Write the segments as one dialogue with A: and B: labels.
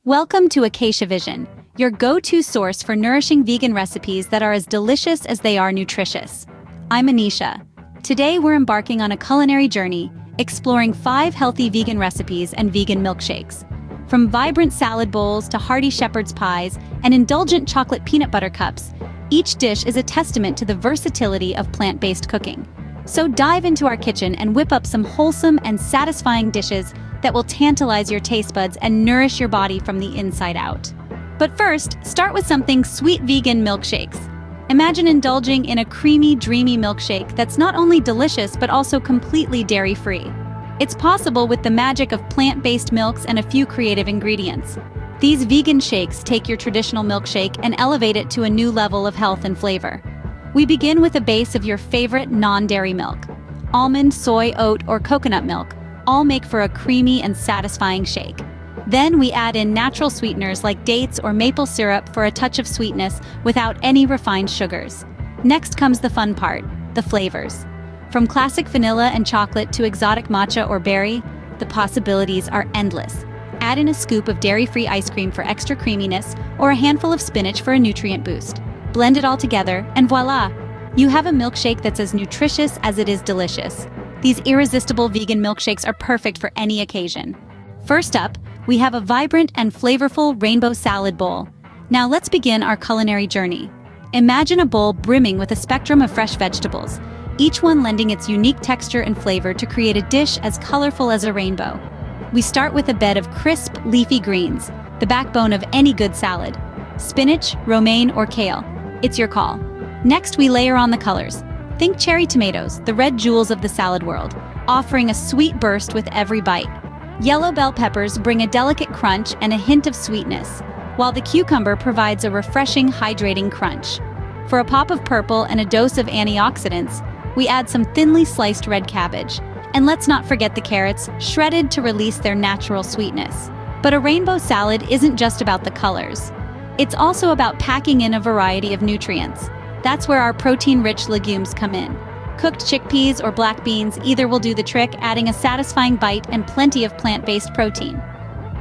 A: Welcome to Acacia Vision, your go-to source for nourishing vegan recipes that are as delicious as they are nutritious. I'm Anisha. Today we're embarking on a culinary journey, exploring 5 healthy vegan recipes and vegan milkshakes. From vibrant salad bowls to hearty shepherd's pies and indulgent chocolate peanut butter cups, each dish is a testament to the versatility of plant-based cooking. So dive into our kitchen and whip up some wholesome and satisfying dishes that will tantalize your taste buds and nourish your body from the inside out. But first, start with something sweet vegan milkshakes. Imagine indulging in a creamy, dreamy milkshake that's not only delicious but also completely dairy-free. It's possible with the magic of plant-based milks and a few creative ingredients. These vegan shakes take your traditional milkshake and elevate it to a new level of health and flavor. We begin with a base of your favorite non-dairy milk. Almond, soy, oat, or coconut milk all make for a creamy and satisfying shake. Then we add in natural sweeteners like dates or maple syrup for a touch of sweetness without any refined sugars. Next comes the fun part, the flavors. From classic vanilla and chocolate to exotic matcha or berry, the possibilities are endless. Add in a scoop of dairy-free ice cream for extra creaminess or a handful of spinach for a nutrient boost. Blend it all together and voila! You have a milkshake that's as nutritious as it is delicious. These irresistible vegan milkshakes are perfect for any occasion. First up, we have a vibrant and flavorful rainbow salad bowl. Now let's begin our culinary journey. Imagine a bowl brimming with a spectrum of fresh vegetables, each one lending its unique texture and flavor to create a dish as colorful as a rainbow. We start with a bed of crisp, leafy greens, the backbone of any good salad. Spinach, romaine, or kale. It's your call. Next, we layer on the colors. Think cherry tomatoes, the red jewels of the salad world, offering a sweet burst with every bite. Yellow bell peppers bring a delicate crunch and a hint of sweetness, while the cucumber provides a refreshing, hydrating crunch. For a pop of purple and a dose of antioxidants, we add some thinly sliced red cabbage. And let's not forget the carrots, shredded to release their natural sweetness. But a rainbow salad isn't just about the colors. It's also about packing in a variety of nutrients. That's where our protein-rich legumes come in. Cooked chickpeas or black beans either will do the trick, adding a satisfying bite and plenty of plant-based protein.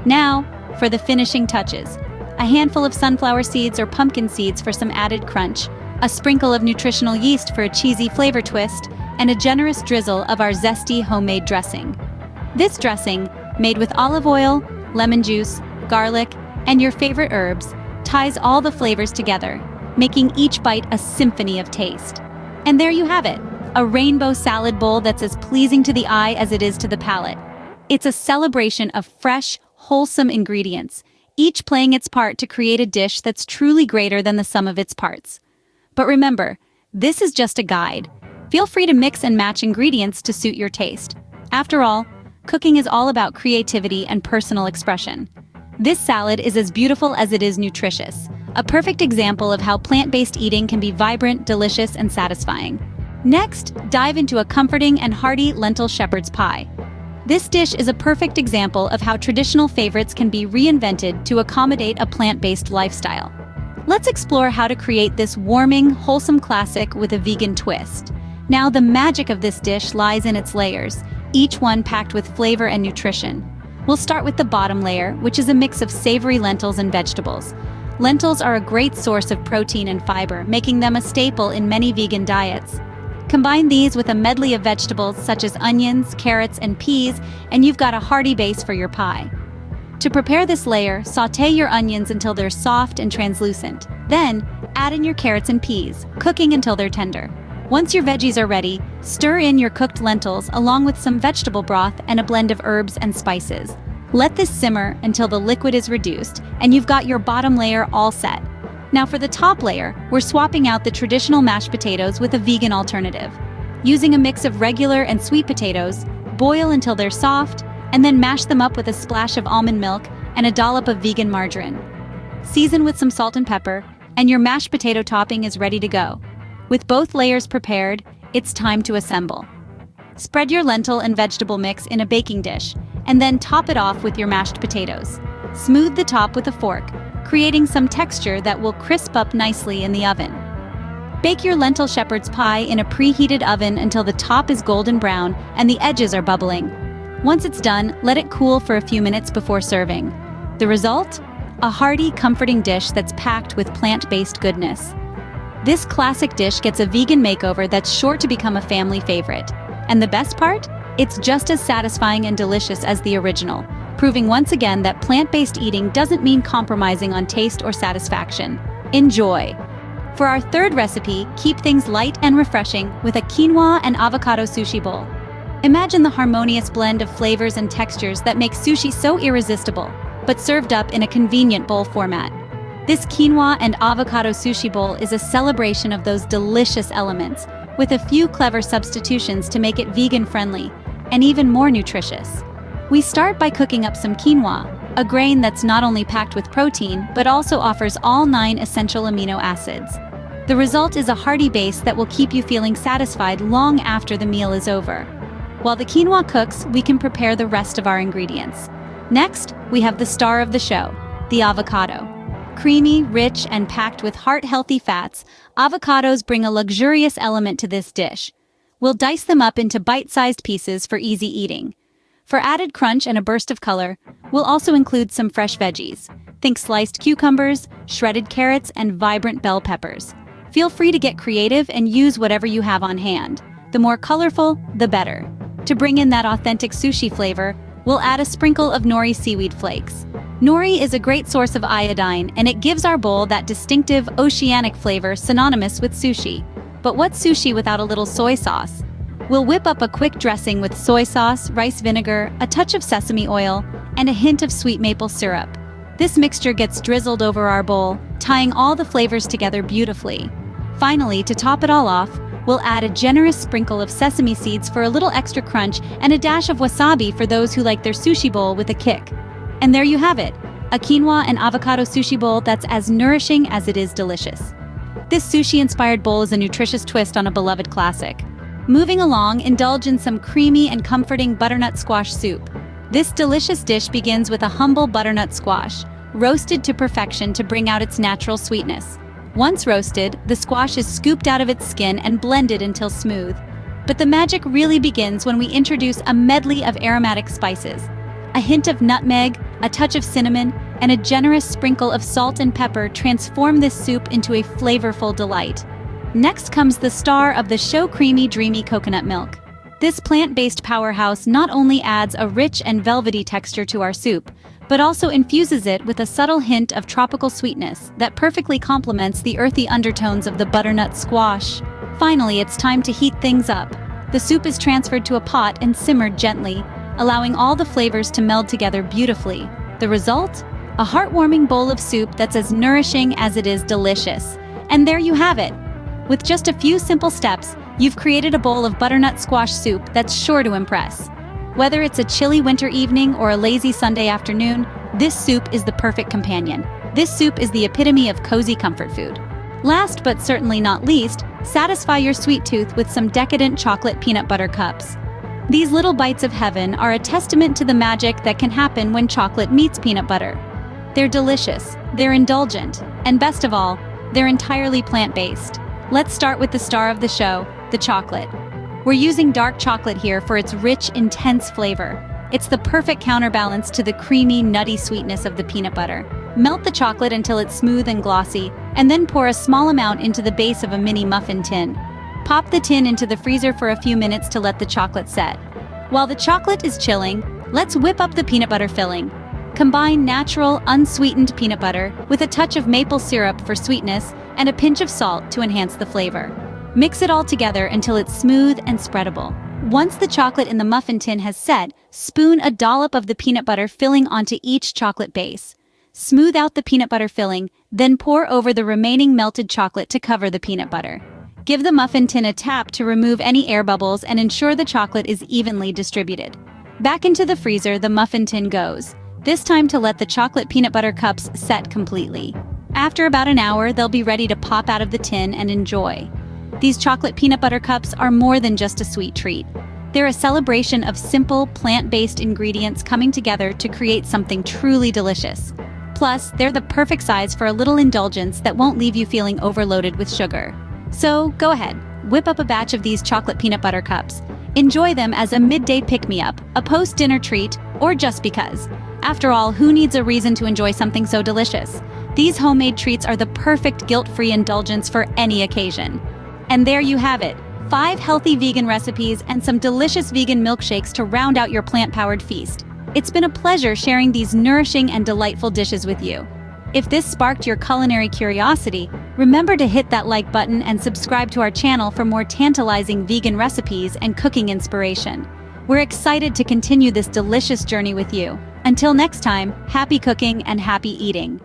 A: Now, for the finishing touches. A handful of sunflower seeds or pumpkin seeds for some added crunch, a sprinkle of nutritional yeast for a cheesy flavor twist, and a generous drizzle of our zesty homemade dressing. This dressing, made with olive oil, lemon juice, garlic, and your favorite herbs, ties all the flavors together, making each bite a symphony of taste. And there you have it, a rainbow salad bowl that's as pleasing to the eye as it is to the palate. It's a celebration of fresh, wholesome ingredients, each playing its part to create a dish that's truly greater than the sum of its parts. But remember, this is just a guide. Feel free to mix and match ingredients to suit your taste. After all, cooking is all about creativity and personal expression. This salad is as beautiful as it is nutritious, a perfect example of how plant-based eating can be vibrant, delicious, and satisfying. Next, dive into a comforting and hearty lentil shepherd's pie. This dish is a perfect example of how traditional favorites can be reinvented to accommodate a plant-based lifestyle. Let's explore how to create this warming, wholesome classic with a vegan twist. Now, the magic of this dish lies in its layers, each one packed with flavor and nutrition. We'll start with the bottom layer, which is a mix of savory lentils and vegetables. Lentils are a great source of protein and fiber, making them a staple in many vegan diets. Combine these with a medley of vegetables such as onions, carrots, and peas, and you've got a hearty base for your pie. To prepare this layer, sauté your onions until they're soft and translucent. Then, add in your carrots and peas, cooking until they're tender. Once your veggies are ready, stir in your cooked lentils along with some vegetable broth and a blend of herbs and spices. Let this simmer until the liquid is reduced, and you've got your bottom layer all set. Now for the top layer, we're swapping out the traditional mashed potatoes with a vegan alternative. Using a mix of regular and sweet potatoes, boil until they're soft, and then mash them up with a splash of almond milk and a dollop of vegan margarine. Season with some salt and pepper, and your mashed potato topping is ready to go. With both layers prepared, it's time to assemble. Spread your lentil and vegetable mix in a baking dish, and then top it off with your mashed potatoes. Smooth the top with a fork, creating some texture that will crisp up nicely in the oven. Bake your lentil shepherd's pie in a preheated oven until the top is golden brown and the edges are bubbling. Once it's done, let it cool for a few minutes before serving. The result? a hearty, comforting dish that's packed with plant-based goodness. This classic dish gets a vegan makeover that's sure to become a family favorite. And the best part? It's just as satisfying and delicious as the original, proving once again that plant-based eating doesn't mean compromising on taste or satisfaction. Enjoy! For our third recipe, keep things light and refreshing with a quinoa and avocado sushi bowl. Imagine the harmonious blend of flavors and textures that make sushi so irresistible, but served up in a convenient bowl format. This quinoa and avocado sushi bowl is a celebration of those delicious elements, with a few clever substitutions to make it vegan-friendly and even more nutritious. We start by cooking up some quinoa, a grain that's not only packed with protein, but also offers all 9 essential amino acids. The result is a hearty base that will keep you feeling satisfied long after the meal is over. While the quinoa cooks, we can prepare the rest of our ingredients. Next, we have the star of the show, the avocado. Creamy, rich, and packed with heart-healthy fats, avocados bring a luxurious element to this dish. We'll dice them up into bite-sized pieces for easy eating. For added crunch and a burst of color, we'll also include some fresh veggies. Think sliced cucumbers, shredded carrots, and vibrant bell peppers. Feel free to get creative and use whatever you have on hand. The more colorful, the better. To bring in that authentic sushi flavor, we'll add a sprinkle of nori seaweed flakes. Nori is a great source of iodine, and it gives our bowl that distinctive oceanic flavor synonymous with sushi. But what's sushi without a little soy sauce? We'll whip up a quick dressing with soy sauce, rice vinegar, a touch of sesame oil, and a hint of sweet maple syrup. This mixture gets drizzled over our bowl, tying all the flavors together beautifully. Finally, to top it all off, we'll add a generous sprinkle of sesame seeds for a little extra crunch and a dash of wasabi for those who like their sushi bowl with a kick. And there you have it, a quinoa and avocado sushi bowl that's as nourishing as it is delicious. This sushi-inspired bowl is a nutritious twist on a beloved classic. Moving along, indulge in some creamy and comforting butternut squash soup. This delicious dish begins with a humble butternut squash, roasted to perfection to bring out its natural sweetness. Once roasted, the squash is scooped out of its skin and blended until smooth. But the magic really begins when we introduce a medley of aromatic spices. A hint of nutmeg, a touch of cinnamon, and a generous sprinkle of salt and pepper transform this soup into a flavorful delight. Next comes the star of the show, creamy, dreamy coconut milk. This plant-based powerhouse not only adds a rich and velvety texture to our soup, but also infuses it with a subtle hint of tropical sweetness that perfectly complements the earthy undertones of the butternut squash. Finally, it's time to heat things up. The soup is transferred to a pot and simmered gently, allowing all the flavors to meld together beautifully. The result? A heartwarming bowl of soup that's as nourishing as it is delicious. And there you have it. With just a few simple steps, you've created a bowl of butternut squash soup that's sure to impress. Whether it's a chilly winter evening or a lazy Sunday afternoon, this soup is the perfect companion. This soup is the epitome of cozy comfort food. Last but certainly not least, satisfy your sweet tooth with some decadent chocolate peanut butter cups. These little bites of heaven are a testament to the magic that can happen when chocolate meets peanut butter. They're delicious, they're indulgent, and best of all, they're entirely plant-based. Let's start with the star of the show, the chocolate. We're using dark chocolate here for its rich, intense flavor. It's the perfect counterbalance to the creamy, nutty sweetness of the peanut butter. Melt the chocolate until it's smooth and glossy, and then pour a small amount into the base of a mini muffin tin. Pop the tin into the freezer for a few minutes to let the chocolate set. While the chocolate is chilling, let's whip up the peanut butter filling. Combine natural, unsweetened peanut butter with a touch of maple syrup for sweetness and a pinch of salt to enhance the flavor. Mix it all together until it's smooth and spreadable. Once the chocolate in the muffin tin has set, spoon a dollop of the peanut butter filling onto each chocolate base. Smooth out the peanut butter filling, then pour over the remaining melted chocolate to cover the peanut butter. Give the muffin tin a tap to remove any air bubbles and ensure the chocolate is evenly distributed. Back into the freezer the muffin tin goes, this time to let the chocolate peanut butter cups set completely. After about an hour, they'll be ready to pop out of the tin and enjoy. These chocolate peanut butter cups are more than just a sweet treat. They're a celebration of simple, plant-based ingredients coming together to create something truly delicious. Plus, they're the perfect size for a little indulgence that won't leave you feeling overloaded with sugar. So, go ahead, whip up a batch of these chocolate peanut butter cups. Enjoy them as a midday pick-me-up, a post-dinner treat, or just because. After all, who needs a reason to enjoy something so delicious? These homemade treats are the perfect guilt-free indulgence for any occasion. And there you have it, 5 healthy vegan recipes and some delicious vegan milkshakes to round out your plant-powered feast. It's been a pleasure sharing these nourishing and delightful dishes with you. If this sparked your culinary curiosity, remember to hit that like button and subscribe to our channel for more tantalizing vegan recipes and cooking inspiration. We're excited to continue this delicious journey with you. Until next time, happy cooking and happy eating.